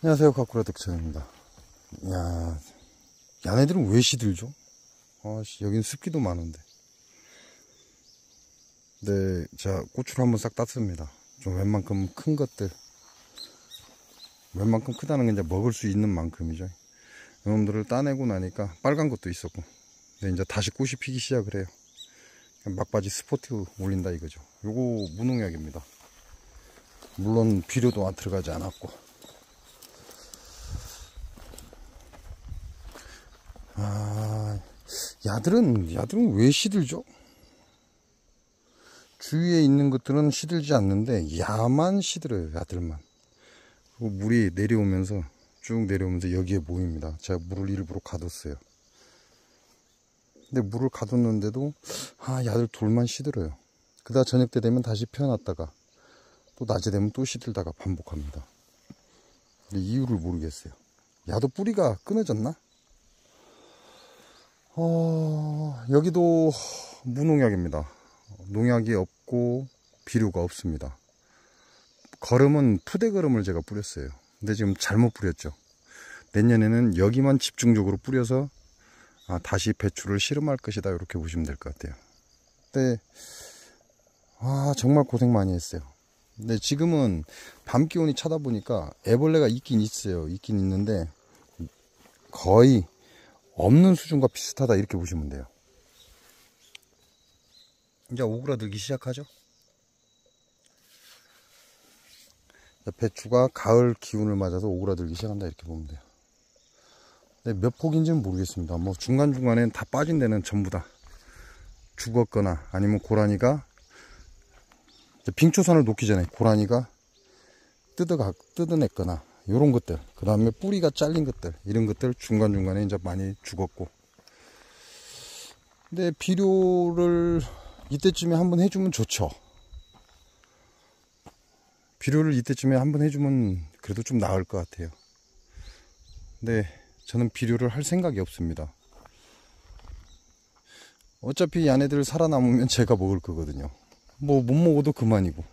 안녕하세요, 가꾸라 득천입니다. 야, 야네들은 왜 시들죠? 여긴 습기도 많은데. 네, 자, 고추를 한번 싹 땄습니다. 좀 웬만큼 큰 것들. 웬만큼 크다는 게 이제 먹을 수 있는 만큼이죠. 이놈들을 따내고 나니까 빨간 것도 있었고. 근데 이제 다시 꽃이 피기 시작을 해요. 막바지 스포트 올린다 이거죠. 요거 무농약입니다. 물론 비료도 안 들어가지 않았고. 야들은 왜 시들죠? 주위에 있는 것들은 시들지 않는데 야만 시들어요. 야들만. 그리고 물이 내려오면서 쭉 내려오면서 여기에 모입니다. 제가 물을 일부러 가뒀어요. 근데 물을 가뒀는데도 야들 돌만 시들어요. 그러다 저녁 때 되면 다시 펴놨다가 또 낮에 되면 또 시들다가 반복합니다. 근데 이유를 모르겠어요. 야도 뿌리가 끊어졌나? 여기도 무농약입니다. 농약이 없고 비료가 없습니다. 거름은 푸대거름을 제가 뿌렸어요. 근데 지금 잘못 뿌렸죠. 내년에는 여기만 집중적으로 뿌려서 다시 배추를 씨름할 것이다 이렇게 보시면 될 것 같아요. 근데 정말 고생 많이 했어요. 근데 지금은 밤 기온이 차다 보니까 애벌레가 있긴 있어요. 있긴 있는데 거의 없는 수준과 비슷하다 이렇게 보시면 돼요. 이제 오그라들기 시작하죠. 배추가 가을 기운을 맞아서 오그라들기 시작한다 이렇게 보면 돼요. 근데 몇 폭인지는 모르겠습니다. 뭐 중간중간엔 다 빠진 데는 전부 다 죽었거나 아니면 고라니가 빙초선을 놓기 전에 고라니가 뜯어냈거나 요런 것들, 그 다음에 뿌리가 잘린 것들, 이런 것들 중간중간에 이제 많이 죽었고. 근데 비료를 이때쯤에 한번 해주면 좋죠. 비료를 이때쯤에 한번 해주면 그래도 좀 나을 것 같아요. 근데 저는 비료를 할 생각이 없습니다. 어차피 얘네들 살아남으면 제가 먹을 거거든요. 뭐 못 먹어도 그만이고.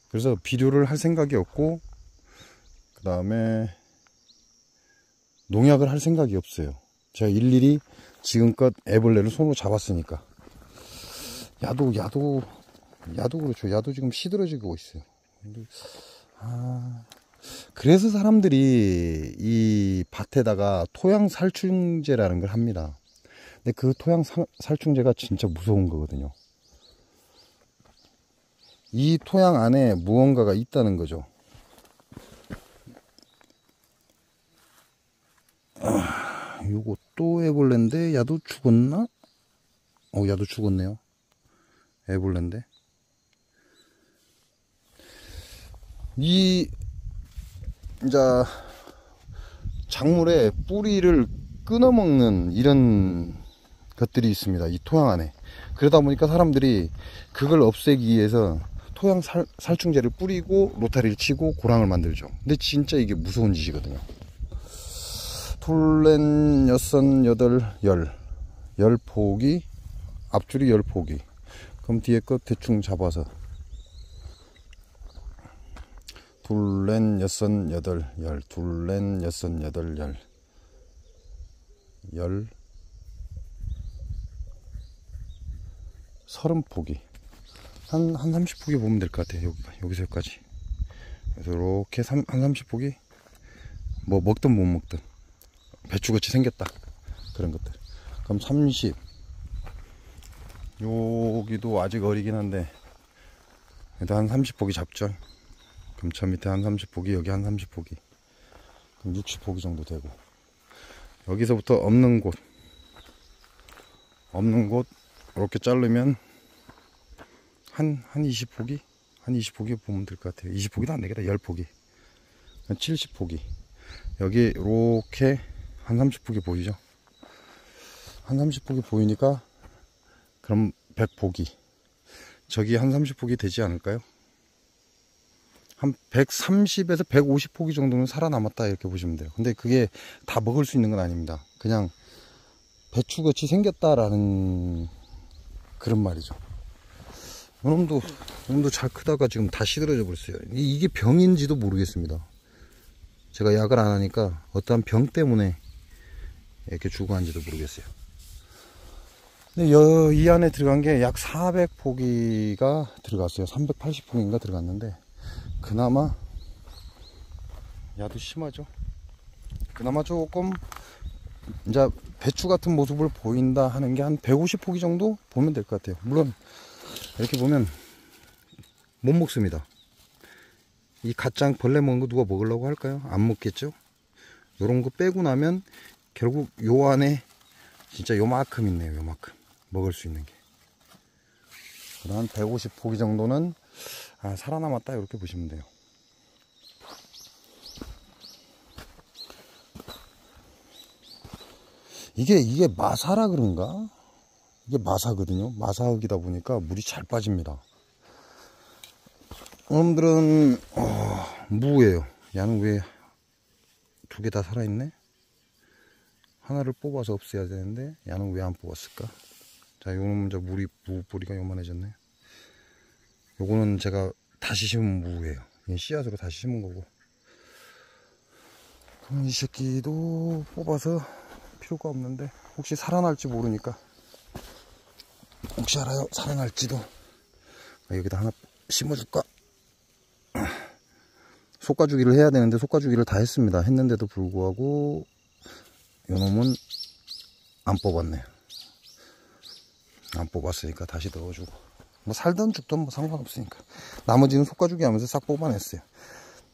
그래서 비료를 할 생각이 없고, 그 다음에 농약을 할 생각이 없어요. 제가 일일이 지금껏 애벌레를 손으로 잡았으니까. 야도 그렇죠. 야도 지금 시들어지고 있어요. 그래서 사람들이 이 밭에다가 토양 살충제라는 걸 합니다. 근데 그 토양 살충제가 진짜 무서운 거거든요. 이 토양 안에 무언가가 있다는 거죠. 요거 또 애벌레인데 야도 죽었나? 야도 죽었네요. 애벌레인데 이제 작물의 뿌리를 끊어먹는 이런 것들이 있습니다. 이 토양 안에. 그러다 보니까 사람들이 그걸 없애기 위해서 토양 살충제를 뿌리고 로타리를 치고 고랑을 만들죠. 근데 진짜 이게 무서운 짓이거든요. 둘, 넷, 여섯, 여덟, 열 포기, 앞줄이 10포기. 그럼 뒤에 거 대충 잡아서 둘, 넷, 여섯, 여덟, 둘, 넷, 여섯, 여덟, 30포기. 한 30포기 보면 될 것 같아요. 여기서 여기까지. 그래서 이렇게 한 30포기. 뭐 먹든 못 먹든 배추같이 생겼다 그런 것들. 그럼 30. 여기도 아직 어리긴 한데 그래도 한 30포기 잡죠. 그럼 저 밑에 한 30포기, 여기 한 30포기. 그럼 60포기 정도 되고, 여기서부터 없는 곳 이렇게 자르면 한 20포기? 한 20포기 보면 될 것 같아요. 20포기도 안 되겠다. 10포기. 70포기. 여기 이렇게 한 30포기 보이죠? 한 30포기 보이니까 그럼 100포기. 저기 한 30포기 되지 않을까요? 한 130에서 150포기 정도는 살아남았다 이렇게 보시면 돼요. 근데 그게 다 먹을 수 있는 건 아닙니다. 그냥 배추같이 생겼다라는 그런 말이죠. 이놈도 잘 크다가 지금 다 시들어져 버렸어요. 이게 병인지도 모르겠습니다. 제가 약을 안 하니까 어떠한 병 때문에 이렇게 죽어간지도 모르겠어요. 근데 이 안에 들어간 게 약 400포기가 들어갔어요. 380포기인가 들어갔는데, 그나마 야도 심하죠. 그나마 조금 이제 배추 같은 모습을 보인다 하는 게 한 150포기 정도 보면 될 것 같아요. 물론 이렇게 보면 못 먹습니다. 이 갓장 벌레 먹은 거 누가 먹으려고 할까요? 안 먹겠죠. 요런 거 빼고 나면 결국 요 안에 진짜 요만큼 있네요. 요만큼 먹을 수 있는 게. 한 150포기 정도는 살아남았다, 이렇게 보시면 돼요. 이게 마사라 그런가? 이게 마사거든요. 마사흙이다 보니까 물이 잘 빠집니다. 여러분들은 무예요. 야는 왜 두 개 다 살아있네? 하나를 뽑아서 없애야 되는데 야는 왜 안 뽑았을까? 자, 요놈은 이제 무뿌리가 요만해졌네. 요거는 제가 다시 심은 무예요. 이 씨앗으로 다시 심은 거고. 그럼 이 새끼도 뽑아서 필요가 없는데, 혹시 살아날지 모르니까, 혹시 알아요? 살아날지도. 여기다 하나 심어줄까? 속가주기를 해야 되는데 속가주기를 다 했습니다. 했는데도 불구하고 요놈은 안 뽑았네요. 안 뽑았으니까 다시 넣어주고, 뭐 살든 죽든 뭐 상관없으니까 나머지는 속가주기 하면서 싹 뽑아냈어요.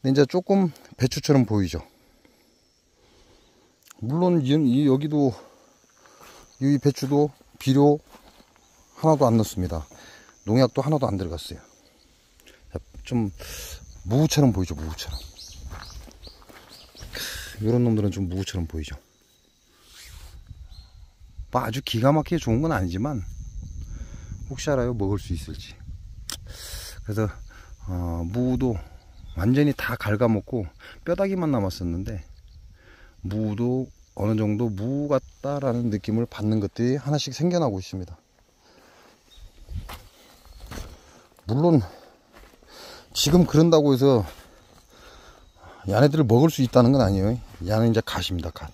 근데 이제 조금 배추처럼 보이죠. 물론 여기도 이 배추도 비료 하나도 안 넣습니다. 농약도 하나도 안 들어갔어요. 좀 무처럼 보이죠. 무처럼. 이런 놈들은 좀 무처럼 보이죠. 뭐 아주 기가 막히게 좋은 건 아니지만 혹시 알아요? 먹을 수 있을지. 그래서 무도 완전히 다 갉아먹고 뼈다귀만 남았었는데, 무도 어느 정도 무 같다라는 느낌을 받는 것들이 하나씩 생겨나고 있습니다. 물론 지금 그런다고 해서 야네들을 먹을 수 있다는 건 아니에요. 야는 이제 갓입니다. 갓.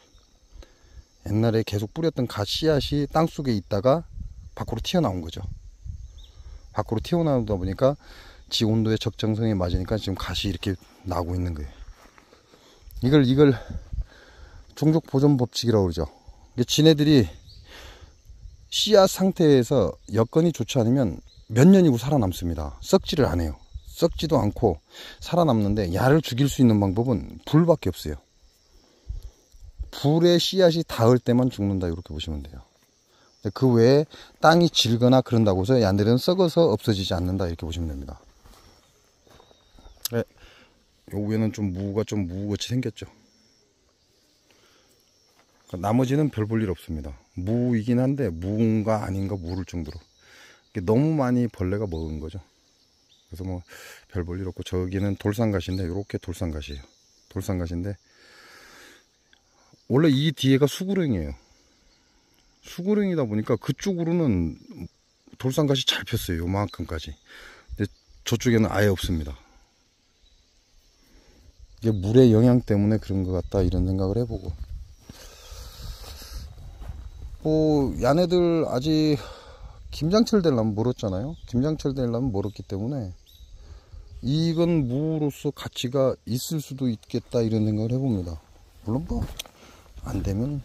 옛날에 계속 뿌렸던 갓 씨앗이 땅속에 있다가 밖으로 튀어나온 거죠. 밖으로 튀어나오다 보니까 지 온도의 적정성에 맞으니까 지금 갓이 이렇게 나오고 있는 거예요. 이걸 종족 보존 법칙이라고 그러죠. 지네들이 씨앗 상태에서 여건이 좋지 않으면 몇 년이고 살아남습니다. 썩지를 않아요. 썩지도 않고 살아남는데, 야를 죽일 수 있는 방법은 불밖에 없어요. 불에 씨앗이 닿을 때만 죽는다, 이렇게 보시면 돼요. 그 외에 땅이 질거나 그런다고 해서 야들은 썩어서 없어지지 않는다, 이렇게 보시면 됩니다. 네, 요 위에는 좀 무가 좀 무같이 생겼죠. 나머지는 별 볼 일 없습니다. 무이긴 한데 무인가 아닌가 모를 정도로 너무 많이 벌레가 먹은 거죠. 그래서 뭐 별 볼 일 없고, 저기는 돌산갓인데, 요렇게 돌산갓이에요. 돌산갓인데 원래 이 뒤에가 수구릉이에요. 수구릉이다 보니까 그쪽으로는 돌산갓이 잘 폈어요. 요만큼까지. 근데 저쪽에는 아예 없습니다. 이게 물의 영향 때문에 그런 것 같다, 이런 생각을 해보고. 뭐 야네들 아직 김장철 되려면 멀었잖아요. 김장철 되려면 멀었기 때문에 이건 무로서 가치가 있을 수도 있겠다, 이런 생각을 해봅니다. 물론 뭐 안 되면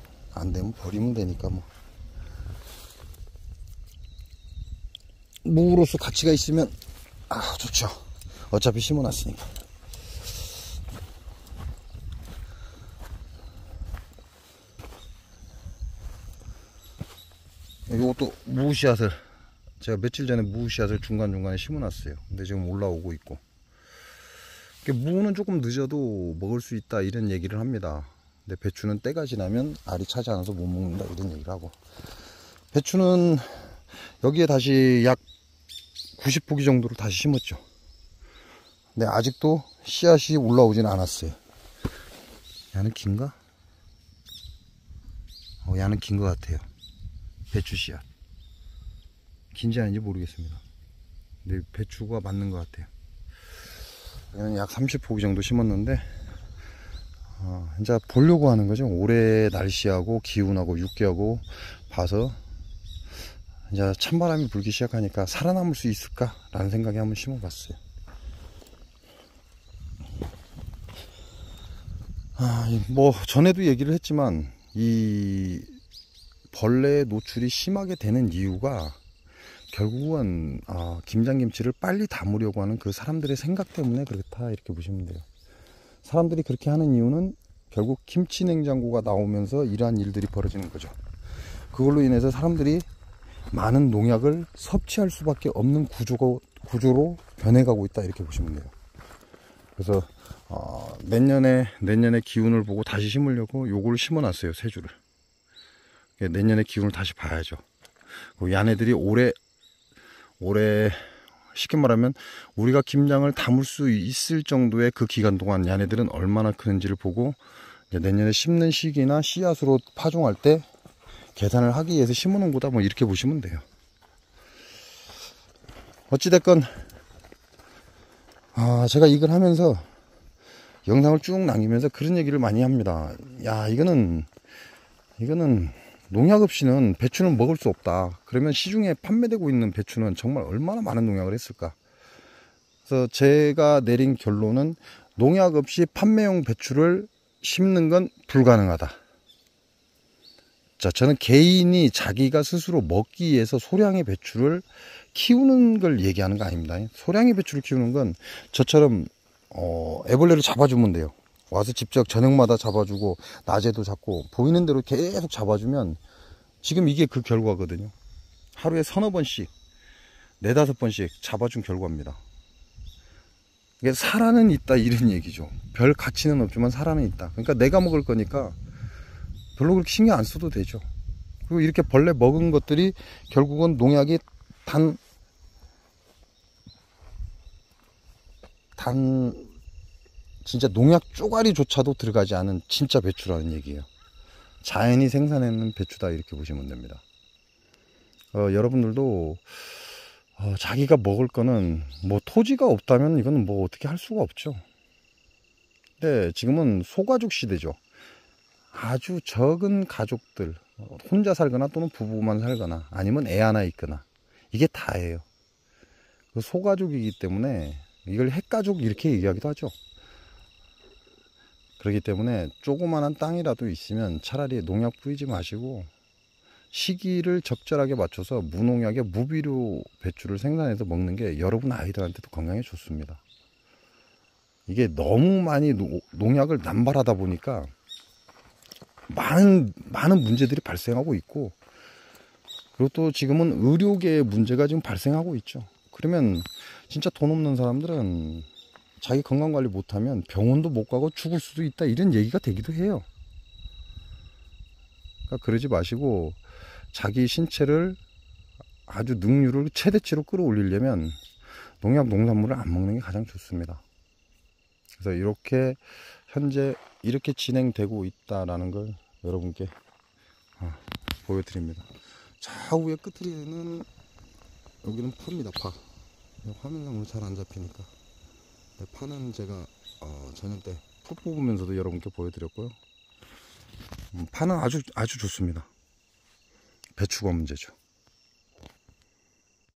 버리면 되니까, 뭐 무로서 가치가 있으면 좋죠. 어차피 심어놨으니까. 이것도 무씨앗을 제가 며칠 전에 무씨앗을 중간중간에 심어놨어요. 근데 지금 올라오고 있고, 무는 조금 늦어도 먹을 수 있다, 이런 얘기를 합니다. 근데 배추는 때가 지나면 알이 차지 않아서 못 먹는다, 이런 얘기를 하고, 배추는 여기에 다시 약 90포기 정도를 다시 심었죠. 근데 아직도 씨앗이 올라오진 않았어요. 야는 긴가? 야는 긴 것 같아요. 배추 씨앗 긴지 아닌지 모르겠습니다. 근데 배추가 맞는 것 같아요. 얘는 약 30포기 정도 심었는데 이제 보려고 하는 거죠. 올해 날씨하고 기온하고 육기하고 봐서 이제 찬바람이 불기 시작하니까 살아남을 수 있을까 라는 생각에 한번 심어봤어요. 뭐 전에도 얘기를 했지만 이 벌레 노출이 심하게 되는 이유가 결국은 김장김치를 빨리 담으려고 하는 그 사람들의 생각 때문에 그렇다 이렇게 보시면 돼요. 사람들이 그렇게 하는 이유는 결국 김치 냉장고가 나오면서 이러한 일들이 벌어지는 거죠. 그걸로 인해서 사람들이 많은 농약을 섭취할 수밖에 없는 구조로 변해가고 있다 이렇게 보시면 돼요. 그래서 내년에 기운을 보고 다시 심으려고 요거를 심어놨어요. 세 줄을. 내년에 기운을 다시 봐야죠. 얘네들이 올해 쉽게 말하면 우리가 김장을 담을 수 있을 정도의 그 기간 동안 얘네들은 얼마나 크는지를 보고 내년에 심는 시기나 씨앗으로 파종할 때 계산을 하기 위해서 심어놓은 거다 뭐 이렇게 보시면 돼요. 어찌됐건 제가 이걸 하면서 영상을 쭉 남기면서 그런 얘기를 많이 합니다. 야, 이거는 농약 없이는 배추는 먹을 수 없다. 그러면 시중에 판매되고 있는 배추는 정말 얼마나 많은 농약을 했을까. 그래서 제가 내린 결론은 농약 없이 판매용 배추를 심는 건 불가능하다. 자, 저는 개인이 자기가 스스로 먹기 위해서 소량의 배추를 키우는 걸 얘기하는 거 아닙니다. 소량의 배추를 키우는 건 저처럼 애벌레를 잡아주면 돼요. 와서 직접 저녁마다 잡아주고 낮에도 잡고 보이는 대로 계속 잡아주면 지금 이게 그 결과거든요. 하루에 서너 번씩 4-5번씩 잡아준 결과입니다. 이게 살아는 있다 이런 얘기죠. 별 가치는 없지만 살아는 있다. 그러니까 내가 먹을 거니까 별로 그렇게 신경 안 써도 되죠. 그리고 이렇게 벌레 먹은 것들이 결국은 농약이 진짜 농약 쪼가리조차도 들어가지 않은 진짜 배추라는 얘기예요. 자연이 생산해낸 배추다 이렇게 보시면 됩니다. 여러분들도 자기가 먹을 거는 뭐 토지가 없다면 이거는 뭐 어떻게 할 수가 없죠. 근데 지금은 소가족 시대죠. 아주 적은 가족들, 혼자 살거나 또는 부부만 살거나 아니면 애 하나 있거나 이게 다예요. 소가족이기 때문에 이걸 핵가족 이렇게 얘기하기도 하죠. 그렇기 때문에 조그만한 땅이라도 있으면 차라리 농약 뿌리지 마시고 시기를 적절하게 맞춰서 무농약의 무비료 배추를 생산해서 먹는 게 여러분 아이들한테도 건강에 좋습니다. 이게 너무 많이 농약을 남발하다 보니까 많은 문제들이 발생하고 있고, 그리고 또 지금은 의료계의 문제가 지금 발생하고 있죠. 그러면 진짜 돈 없는 사람들은 자기 건강관리 못하면 병원도 못 가고 죽을 수도 있다 이런 얘기가 되기도 해요. 그러니까 그러지 마시고 자기 신체를 아주 능률을 최대치로 끌어올리려면 농약 농산물을 안 먹는 게 가장 좋습니다. 그래서 이렇게 현재 이렇게 진행되고 있다라는 걸 여러분께 보여드립니다. 좌우의 끝에는 여기는 파입니다. 파. 화면상으로 잘 안 잡히니까 파는 제가 저녁 때 풋 뽑으면서도 여러분께 보여드렸고요. 파는 아주 좋습니다. 배추가 문제죠.